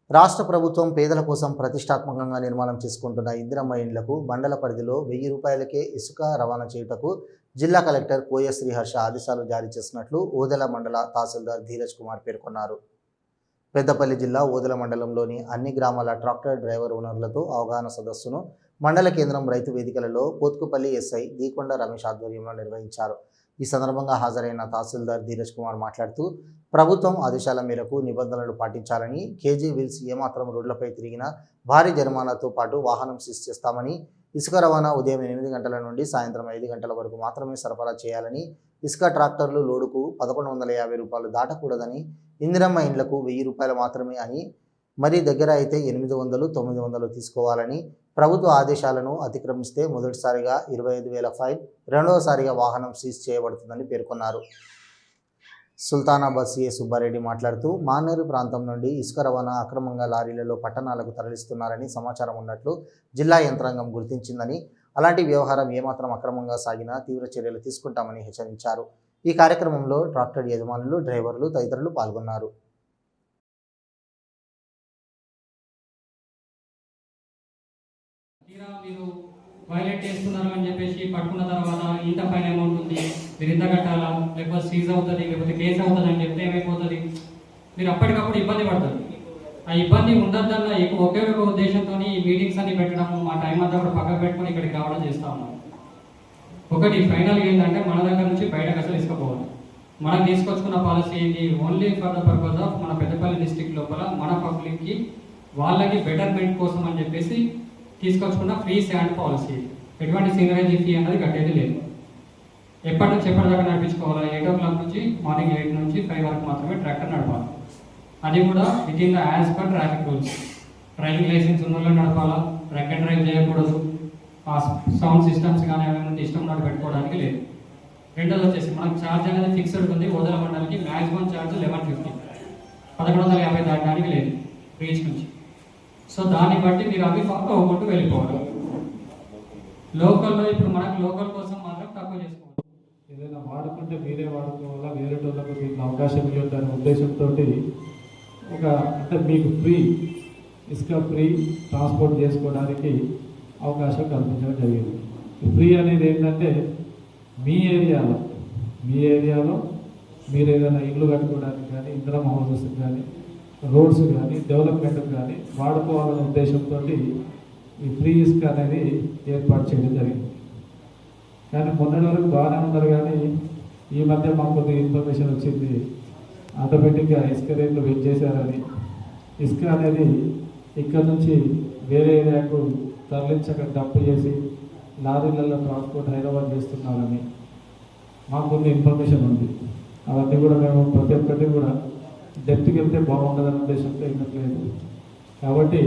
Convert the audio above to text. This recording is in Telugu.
రాష్ట్ర ప్రభుత్వం పేదల కోసం ప్రతిష్టాత్మకంగా నిర్మాణం చేసుకుంటున్న ఇందిరమ్మ ఇండ్లకు మండల పరిధిలో 1000 రూపాయలకే ఇసుక రవాణా చేయుటకు జిల్లా కలెక్టర్ కోయ శ్రీహర్ష ఆదేశాలు జారీ చేసినట్లు ఓదెల మండల తహసీల్దార్ ధీరజ్ కుమార్ పేర్కొన్నారు. పెద్దపల్లి జిల్లా ఓదెల మండలంలోని అన్ని గ్రామాల ట్రాక్టర్ డ్రైవర్ ఓనర్లతో అవగాహన సదస్సును మండల కేంద్రం రైతు వేదికలలో పోత్కుపల్లి ఎస్ఐ దీకొండ రమేష్ ఆధ్వర్యంలో నిర్వహించారు. ఈ సందర్భంగా హాజరైన తహసీల్దార్ ధీరజ్ కుమార్ మాట్లాడుతూ ప్రభుత్వం ఆదేశాల మేరకు నిబంధనలు పాటించాలని, కేజీ వీల్స్ ఏమాత్రం రోడ్లపై తిరిగినా భారీ జరిమానాతో పాటు వాహనం సీజ్ చేస్తామని, ఇసుక రవాణా ఉదయం 8 గంటల నుండి సాయంత్రం 5 గంటల వరకు మాత్రమే సరఫరా చేయాలని, ఇసుక ట్రాక్టర్లు లోడుకు 1150 రూపాయలు దాటకూడదని, ఇందిరమ్మ ఇండ్లకు 1000 రూపాయలు మాత్రమే అని, మరి దగ్గర అయితే 800, 900 తీసుకోవాలని, ప్రభుత్వ ఆదేశాలను అతిక్రమిస్తే మొదటిసారిగా 25,000 ఫైన్, రెండవసారిగా వాహనం సీజ్ చేయబడుతుందని పేర్కొన్నారు. సుల్తానాబాద్ సిఐ సుబ్బారెడ్డి మాట్లాడుతూ మానేరు ప్రాంతం నుండి ఇసుక రవాణా అక్రమంగా లారీలలో పట్టణాలకు తరలిస్తున్నారని సమాచారం ఉన్నట్లు జిల్లా యంత్రాంగం గుర్తించిందని, అలాంటి వ్యవహారం ఏమాత్రం అక్రమంగా సాగినా తీవ్ర చర్యలు తీసుకుంటామని హెచ్చరించారు. ఈ కార్యక్రమంలో ట్రాక్టర్ యజమానులు, డ్రైవర్లు తదితరులు పాల్గొన్నారు. మీరు వైలేట్ చేస్తున్నారు అని చెప్పేసి పట్టుకున్న తర్వాత ఇంత ఫైన్ అమౌంట్ ఉంది, మీరు ఇంత కట్టాలా, లేకపోతే సీజ్ అవుతుంది, లేకపోతే కేసు అవుతుంది అని చెప్తే ఏమైపోతుంది, మీరు అప్పటికప్పుడు ఇబ్బంది పడతారు. ఆ ఇబ్బంది ఉండద్దన్న ఒకే ఒక ఉద్దేశంతో ఈ మీటింగ్స్ అన్ని పెట్టడము, మా టైం అంతా కూడా పక్కకు పెట్టుకొని ఇక్కడికి రావడం చేస్తూ ఉన్నాం. ఒకటి ఫైనల్ ఏంటంటే మన దగ్గర నుంచి బయటకు అసలు ఇసుకపోవాలి. మనం తీసుకొచ్చుకున్న పాలసీ ఏంటి, only for the purpose of మన పెద్దపల్లి డిస్ట్రిక్ట్ లోపల మన పబ్లిక్కి వాళ్ళకి బెటర్మెంట్ కోసం అని చెప్పేసి తీసుకొచ్చుకున్న ఫ్రీ శాండ్ పాలసీ. ఎటువంటి సింగరేజ్ ఫీ అనేది కట్టేది లేదు. ఎప్పటి నుంచి ఎప్పటిదాకా నడిపించుకోవాలి, 8 o'clock నుంచి మార్నింగ్ 8 నుంచి 5 వరకు మాత్రమే ట్రాక్టర్ నడపాలి. అది కూడా with in the as per traffic rules. Driving licence ఉన్న వాళ్ళు నడపాలా, డ్రంక్ అండ్ డ్రైవ్ చేయకూడదు, ఆ సౌండ్ సిస్టమ్స్ కానీ ఏమైనా ఇష్టం నాడు పెట్టుకోవడానికి లేదు. రెండోది వచ్చేసి మనకు ఛార్జ్ అనేది ఫిక్స్డ్ ఉంది. ఓదెల మండలికి మ్యాక్సిమం ఛార్జ్ 1150, 1150 దాటడానికి లేదు రీచ్ నుంచి. సో దాన్ని బట్టి మీరు అవి ఫాలో అవ్వకుండా వెళ్ళిపోవాలి. లోకల్లో ఇప్పుడు మనకు లోకల్ కోసం మాత్రం తక్కువ చేసుకోవాలి. ఏదైనా వాడుకుంటే మీరే వాడుకోవాలా, వేరే వాళ్ళకు మీకు అవకాశం ఇవ్వద్దనే ఉద్దేశంతో అంటే మీకు ఫ్రీ ఇసుక ఫ్రీ ట్రాన్స్పోర్ట్ చేసుకోవడానికి అవకాశం కల్పించడం జరిగింది. ఫ్రీ అనేది ఏంటంటే మీ ఏరియాలో మీరు ఏదైనా ఇల్లు కట్టుకోవడానికి కానీ, ఇందిరమ్మ హౌసెస్ కానీ, రోడ్స్ కానీ, డెవలప్మెంట్ కానీ వాడుకోవాలనే ఉద్దేశంతో ఈ ఫ్రీ ఇసుక అనేది ఏర్పాటు చేయడం జరిగింది. కానీ మొన్నటి వరకు బాగానే ఉన్నారు. కానీ ఈ మధ్య మాకు కొద్దిగా ఇన్ఫర్మేషన్ వచ్చింది, ఆటోమేటిక్గా ఇసుక రేట్లు పెంచేశారని, ఇసుక అనేది ఇక్కడ నుంచి వేరే ఏరియాకు తరలించక డప్పు చేసి లారీలలో ట్రాన్స్పోర్ట్ హైదరాబాద్ చేస్తున్నారని మాకు కొన్ని ఇన్ఫర్మేషన్ ఉంది. అవన్నీ కూడా మేము ప్రతి ఒక్కటి కూడా డెప్త్కి వెళ్తే బాగుంటుందనే ఉద్దేశంతో ఇవ్వట్లేదు. కాబట్టి